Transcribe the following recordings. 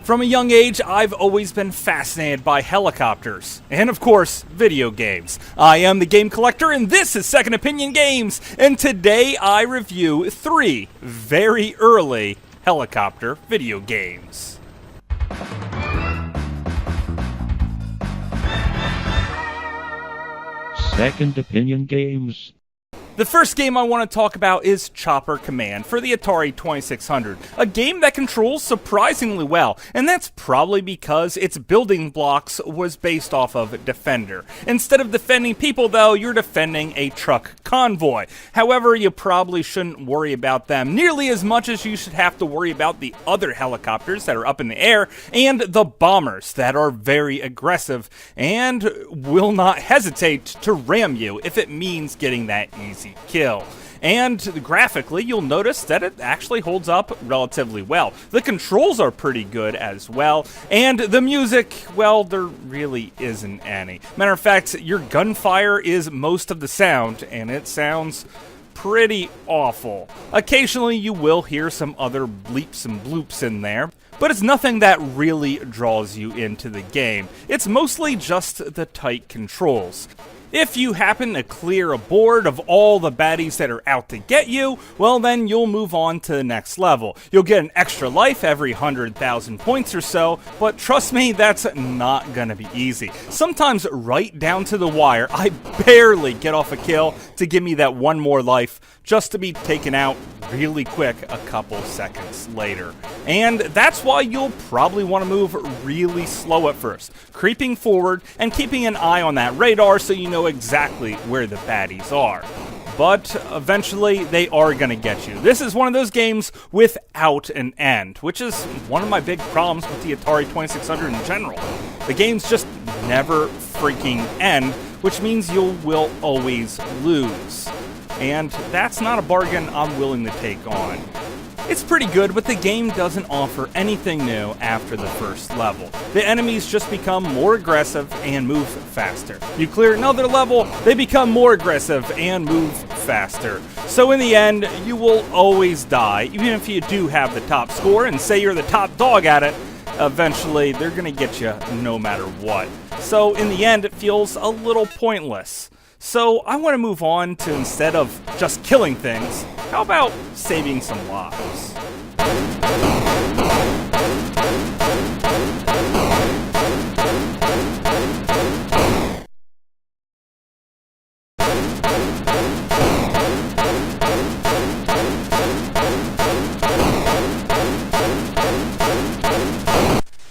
From a young age, I've always been fascinated by helicopters, and of course, video games. I am the Game Collector, and this is Second Opinion Games, and today I review 3 very early helicopter video games. Second Opinion Games. The first game I want to talk about is H.E.R.O Command for the Atari 2600, a game that controls surprisingly well, and that's probably because its building blocks was based off of Defender. Instead of defending people, though, you're defending a truck convoy. However, you probably shouldn't worry about them nearly as much as you should have to worry about the other helicopters that are up in the air and the bombers that are very aggressive and will not hesitate to ram you if it means getting that easy kill. And graphically, you'll notice that it actually holds up relatively well. The controls are pretty good as well, and the music, well, there really isn't any. Matter of fact, your gunfire is most of the sound, and it sounds pretty awful. Occasionally, you will hear some other bleeps and bloops in there, but it's nothing that really draws you into the game. It's mostly just the tight controls. If you happen to clear a board of all the baddies that are out to get you, well then you'll move on to the next level. You'll get an extra life every 100,000 points or so, but trust me, that's not gonna be easy. Sometimes right down to the wire, I barely get off a kill to give me that one more life, just to be taken out really quick a couple seconds later. And that's why you'll probably want to move really slow at first, creeping forward and keeping an eye on that radar so you know exactly where the baddies are. But eventually they are going to get you. This is one of those games without an end, which is one of my big problems with the Atari 2600 in general. The games just never freaking end, which means you will always lose. And that's not a bargain I'm willing to take on. It's pretty good, but the game doesn't offer anything new after the first level. The enemies just become more aggressive and move faster. You clear another level, they become more aggressive and move faster. So in the end, you will always die, even if you do have the top score and say you're the top dog at it. Eventually, they're gonna get you no matter what. So in the end, it feels a little pointless. So I want to move on to, instead of just killing things, how about saving some lives?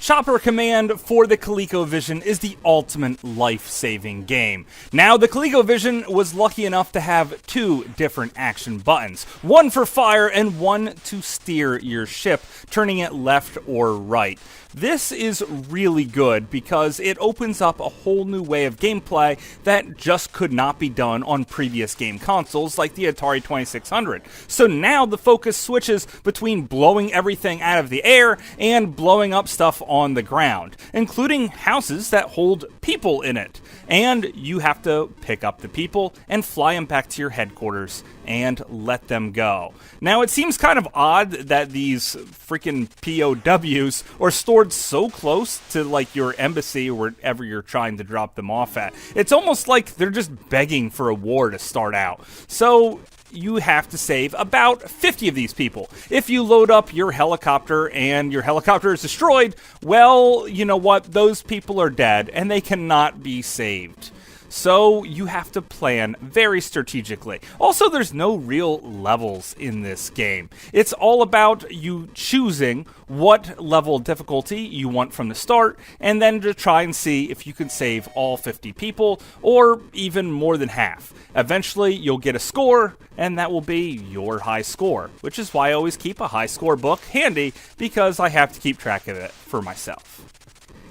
H.E.R.O Command for the ColecoVision is the ultimate life-saving game. Now, the ColecoVision was lucky enough to have 2 different action buttons, one for fire and one to steer your ship, turning it left or right. This is really good because it opens up a whole new way of gameplay that just could not be done on previous game consoles like the Atari 2600. So now the focus switches between blowing everything out of the air and blowing up stuff on the ground, including houses that hold people in it. And you have to pick up the people and fly them back to your headquarters and let them go. Now, it seems kind of odd that these freaking POWs are stored so close to, like, your embassy or wherever you're trying to drop them off at. It's almost like they're just begging for a war to start out. So you have to save about 50 of these people. If you load up your helicopter and your helicopter is destroyed, well, you know what? Those people are dead and they cannot be saved. So you have to plan very strategically. Also, there's no real levels in this game. It's all about you choosing what level of difficulty you want from the start, and then to try and see if you can save all 50 people, or even more than half. Eventually, you'll get a score, and that will be your high score, which is why I always keep a high score book handy, because I have to keep track of it for myself.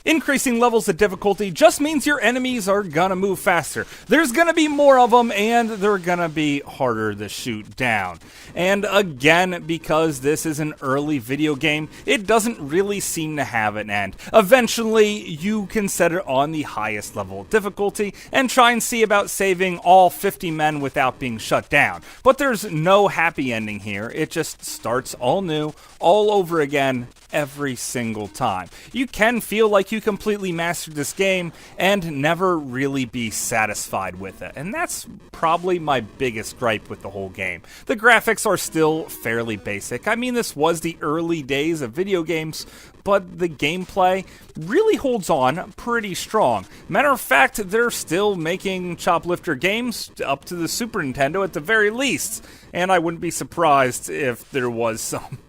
Increasing levels of difficulty just means your enemies are gonna move faster. There's gonna be more of them, and they're gonna be harder to shoot down. And again, because this is an early video game, it doesn't really seem to have an end. Eventually, you can set it on the highest level of difficulty and try and see about saving all 50 men without being shut down. But there's no happy ending here. It just starts all new, all over again, every single time. You can feel like you completely mastered this game and never really be satisfied with it, and that's probably my biggest gripe with the whole game. The graphics are still fairly basic. I mean, this was the early days of video games, but the gameplay really holds on pretty strong. Matter of fact, they're still making Choplifter games up to the Super Nintendo at the very least, and I wouldn't be surprised if there was some.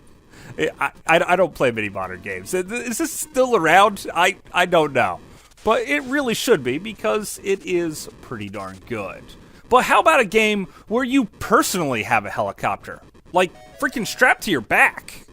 I don't play many modern games. Is this still around? I don't know. But it really should be, because it is pretty darn good. But how about a game where you personally have a helicopter? Like, freaking strapped to your back.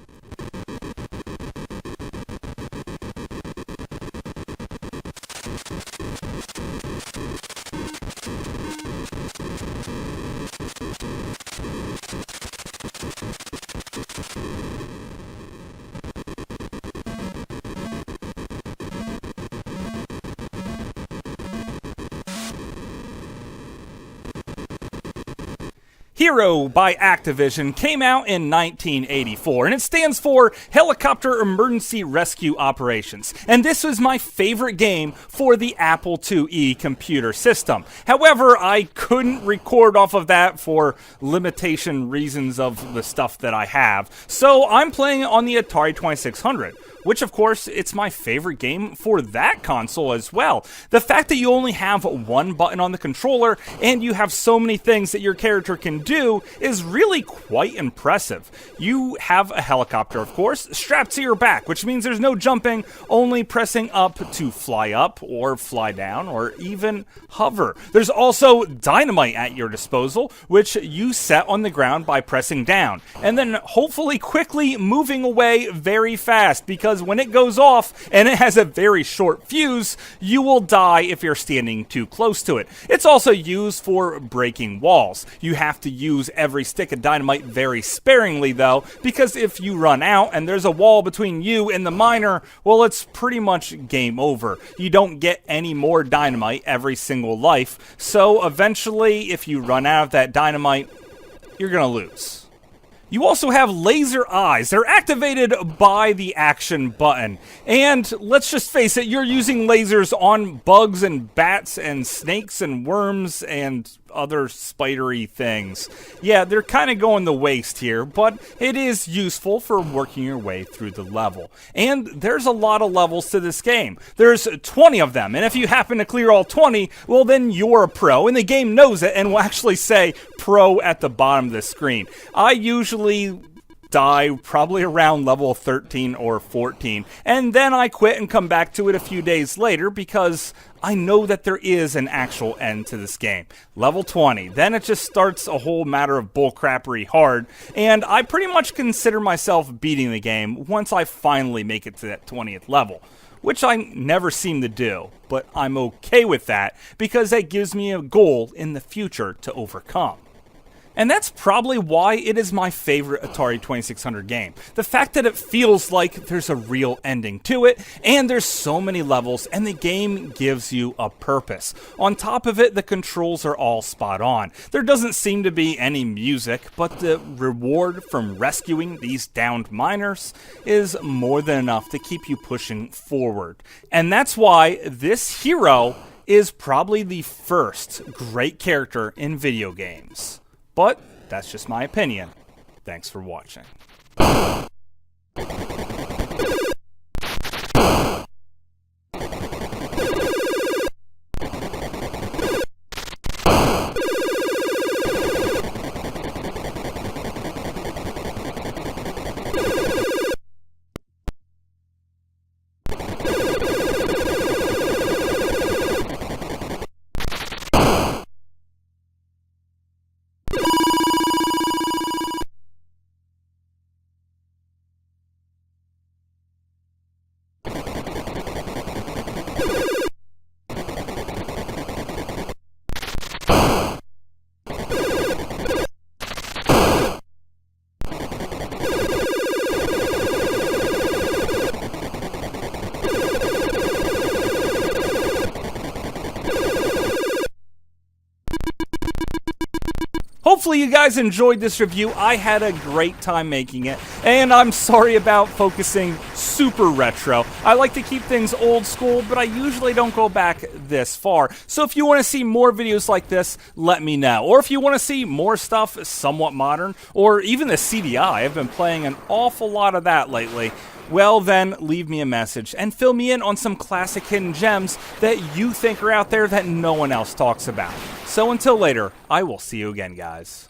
H.E.R.O by Activision came out in 1984, and it stands for Helicopter Emergency Rescue Operations. And this was my favorite game for the Apple IIe computer system. However, I couldn't record off of that for limitation reasons of the stuff that I have, so I'm playing it on the Atari 2600. Which, of course, it's my favorite game for that console as well. The fact that you only have one button on the controller and you have so many things that your character can do is really quite impressive. You have a helicopter, of course, strapped to your back, which means there's no jumping, only pressing up to fly up or fly down or even hover. There's also dynamite at your disposal, which you set on the ground by pressing down, and then hopefully quickly moving away very fast, because when it goes off and it has a very short fuse, you will die if you're standing too close to it. It's also used for breaking walls. You have to use every stick of dynamite very sparingly though, because if you run out and there's a wall between you and the miner, well, it's pretty much game over. You don't get any more dynamite every single life, so eventually if you run out of that dynamite, you're gonna lose. You also have laser eyes. They're activated by the action button. And let's just face it, you're using lasers on bugs and bats and snakes and worms and other spidery things. Yeah, they're kind of going to waste here, but it is useful for working your way through the level. And there's a lot of levels to this game. There's 20 of them, and if you happen to clear all 20, well then you're a pro, and the game knows it and will actually say pro at the bottom of the screen. I usually die probably around level 13 or 14, and then I quit and come back to it a few days later because I know that there is an actual end to this game. Level 20, then it just starts a whole matter of bullcrappery hard, and I pretty much consider myself beating the game once I finally make it to that 20th level, which I never seem to do, but I'm okay with that because that gives me a goal in the future to overcome. And that's probably why it is my favorite Atari 2600 game. The fact that it feels like there's a real ending to it, and there's so many levels, and the game gives you a purpose. On top of it, the controls are all spot on. There doesn't seem to be any music, but the reward from rescuing these downed miners is more than enough to keep you pushing forward. And that's why this H.E.R.O is probably the first great character in video games. But that's just my opinion. Thanks for watching. hopefully you guys enjoyed this review. I had a great time making it, and I'm sorry about focusing super retro. I like to keep things old school, but I usually don't go back this far. So if you want to see more videos like this, let me know. Or if you want to see more stuff somewhat modern, or even the CDI, I've been playing an awful lot of that lately, well then, leave me a message and fill me in on some classic hidden gems that you think are out there that no one else talks about. So until later, I will see you again, guys.